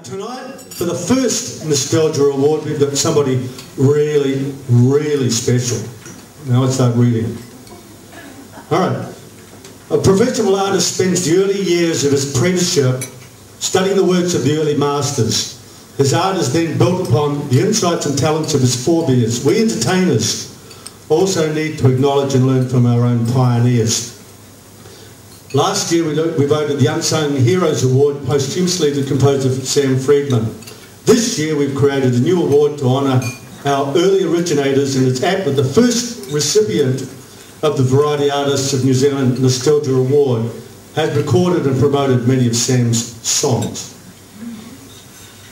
Tonight, for the first Nostalgia Award, we've got somebody really, really special. Now let's start reading. Alright. A professional artist spends the early years of his apprenticeship studying the works of the early masters. His art is then built upon the insights and talents of his forebears. We entertainers also need to acknowledge and learn from our own pioneers. Last year we voted the Unsung Heroes Award posthumously to composer Sam Friedman. This year we've created a new award to honour our early originators, and it's apt that the first recipient of the Variety Artists of New Zealand Nostalgia Award has recorded and promoted many of Sam's songs.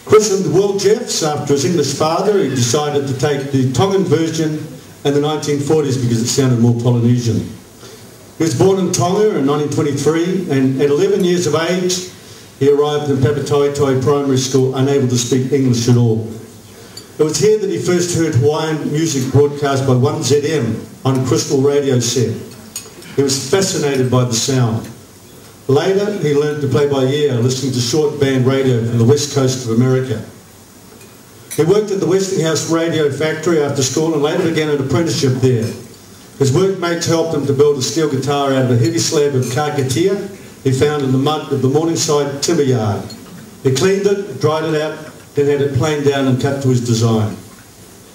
Christened Will Jeffs after his English father, he decided to take the Tongan version in the 1940s because it sounded more Polynesian. He was born in Tonga in 1923, and at 11 years of age he arrived in Papatoetoe Primary School unable to speak English at all. It was here that he first heard Hawaiian music broadcast by 1ZM on a crystal radio set. He was fascinated by the sound. Later he learned to play by ear, listening to short band radio from the west coast of America. He worked at the Westinghouse Radio Factory after school and later began an apprenticeship there. His workmates helped him to build a steel guitar out of a heavy slab of kakatea he found in the mud of the Morningside timber yard. He cleaned it, dried it out, then had it planed down and cut to his design.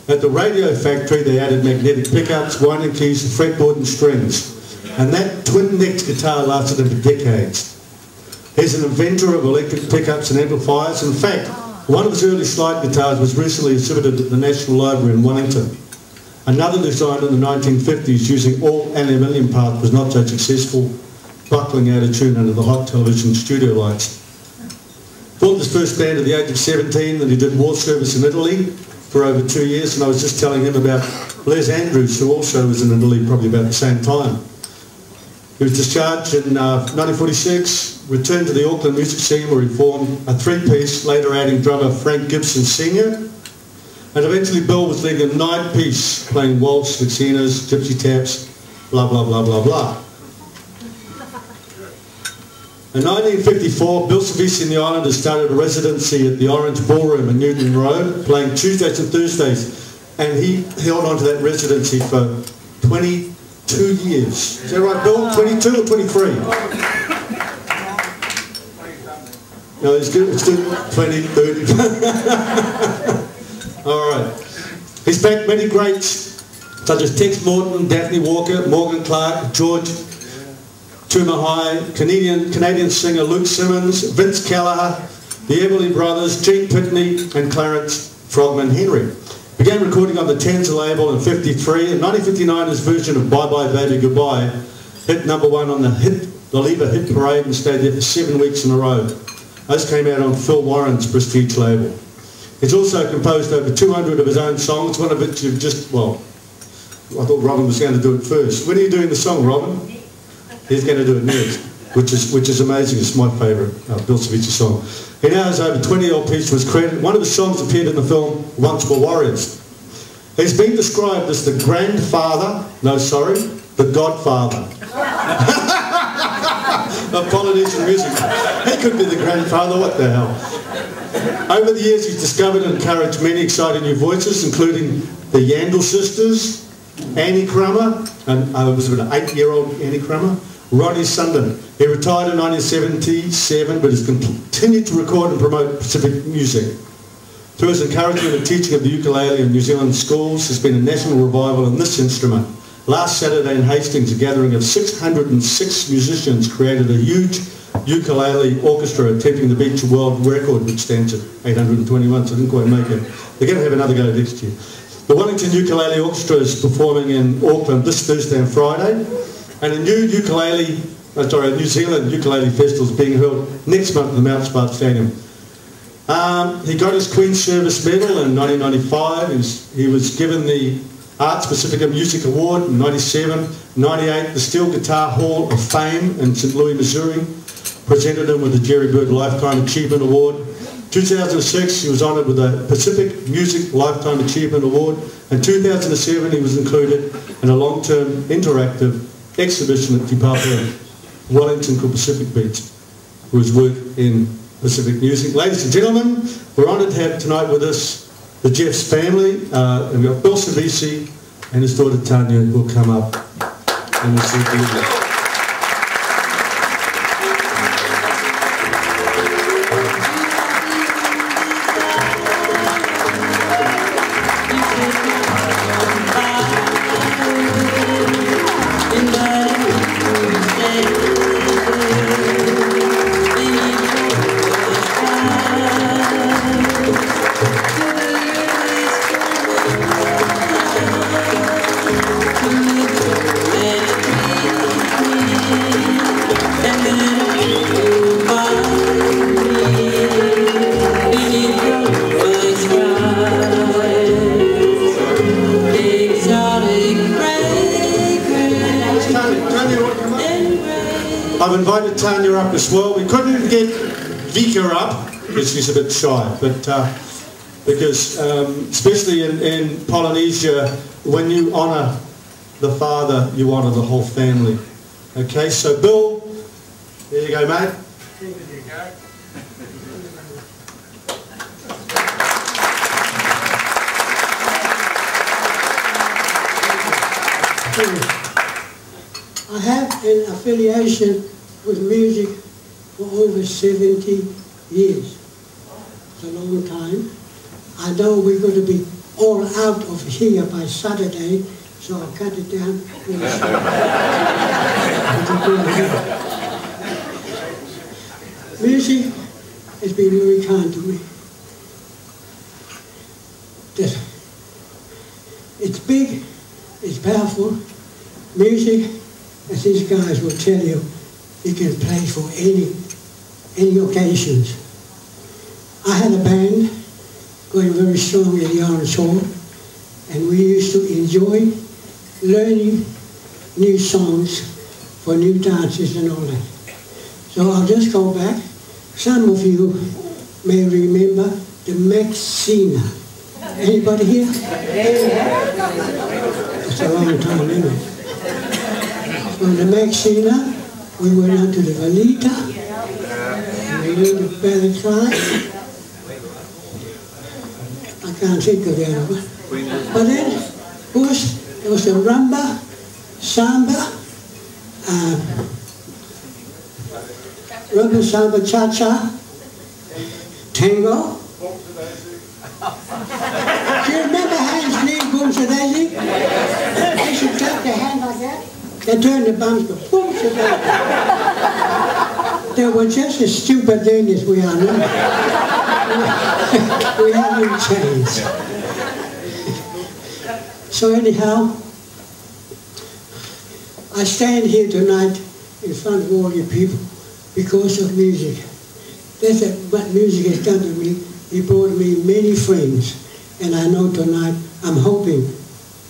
At the radio factory they added magnetic pickups, winding keys, fretboard and strings, and that twin-necked guitar lasted him for decades. He's an inventor of electric pickups and amplifiers. In fact, one of his early slide guitars was recently exhibited at the National Library in Wellington. Another design in the 1950s using all aluminium parts was not so successful, buckling out of tune under the hot television studio lights. Formed his first band at the age of 17, and he did war service in Italy for over 2 years, and I was just telling him about Les Andrews, who also was in Italy probably about the same time. He was discharged in 1946, returned to the Auckland music scene where he formed a three-piece, later adding drummer Frank Gibson Sr., and eventually Bill was leading a 9-piece, playing waltz, vicinas, gypsy taps, blah, blah, blah, blah, blah. In 1954, Bill Sevesi and the Islanders started a residency at the Orange Ballroom in Newton Road, playing Tuesdays and Thursdays, and he held on to that residency for 22 years. Is that right, Bill? 22 or 23? No, it's good. It's good. 20, 30. All right. He's backed many greats such as Tex Morton, Daphne Walker, Morgan Clark, George Tumahai, Canadian singer Luke Simmons, Vince Kelleher, the Everly Brothers, Gene Pitney and Clarence Frogman Henry. Began recording on the Tenza label in '53. In 1959 his version of Bye Bye Baby Goodbye hit #1 on the Lever Hit Parade and stayed there for 7 weeks in a row. Those came out on Phil Warren's prestige label. He's also composed over 200 of his own songs, one of which you've just, well, I thought Robin was going to do it first. When are you doing the song, Robin? He's going to do it next, which is amazing. It's my favourite Bill Sevesi song. He now has over 20 LPs to his credit. One of his songs appeared in the film Once Were Warriors. He's been described as the grandfather, no sorry, the Godfather of Polynesian music. He could be the grandfather, what the hell. Over the years he's discovered and encouraged many exciting new voices, including the Yandel sisters, Annie Crummer, and was it an 8-year-old Annie Crummer? Ronnie Sundin. He retired in 1977 but has continued to record and promote Pacific music. Through his encouragement and teaching of the ukulele in New Zealand schools, there's been a national revival in this instrument. Last Saturday in Hastings, a gathering of 606 musicians created a huge ukulele orchestra attempting to beat the world record, which stands at 821, so I didn't quite make it. They're going to have another go next year. The Wellington Ukulele Orchestra is performing in Auckland this Thursday and Friday, and a new New Zealand Ukulele Festival is being held next month at the Mount Smart Stadium. He got his Queen's Service Medal in 1995. He was given the Arts Pacifica Music Award in 97, 98, the Steel Guitar Hall of Fame in St. Louis, Missouri, presented him with the Jerry Bird Lifetime Achievement Award. 2006 he was honoured with the Pacific Music Lifetime Achievement Award. In 2007 he was included in a long-term interactive exhibition at Te Papa Wellington called Pacific Beats, for his work in Pacific Music. Ladies and gentlemen, we're honoured to have tonight with us the Jeff's family, and we've got Bill Sevesi and his daughter Tanya, who will come up and receive the award. I've invited Tanya up as well. We couldn't get Vika up because she's a bit shy, but because especially in Polynesia, when you honour the father, you honour the whole family. Okay, so Bill, there you go, mate. There you go. I have an affiliation with music for over 70 years. It's a long time. I know we're going to be all out of here by Saturday, so I'll cut it down. Music has been very kind to me. It's big, it's powerful. Music, as these guys will tell you, you can play for any occasions. I had a band going very strong in the Orange Hall, and we used to enjoy learning new songs for new dances and all that. So I'll just go back. Some of you may remember the Maxina. Anybody here? It's a long time, isn't it? From the Maxina, we went on to the Valita, and we learned the Ballet Cry. I can't think of the other one. But then, of course, there was the Rumba, Samba, Rumba, Samba, Cha-Cha, Tango. Do you remember Hans Lee Boom Daisy? They should clap their hand like that. They turned the bums to boom Daisy. They were just as stupid then as we are now. We haven't changed. So anyhow, I stand here tonight in front of all you people because of music. That's what music has done to me. It brought me many friends, and I know tonight I'm hoping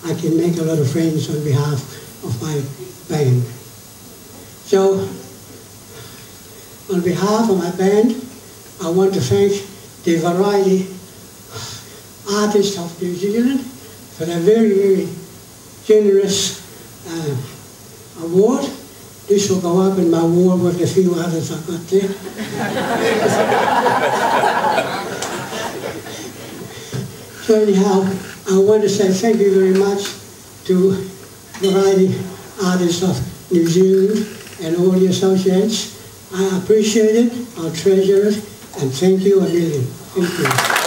I can make a lot of friends on behalf of my band. So, on behalf of my band, I want to thank the variety artists of New Zealand for their very, very generous award. This will go up in my wall with a few others I've got there. So anyhow, I want to say thank you very much to variety artists of New Zealand and all the associates. I appreciate it, I'll treasure it, and thank you a million. Thank you.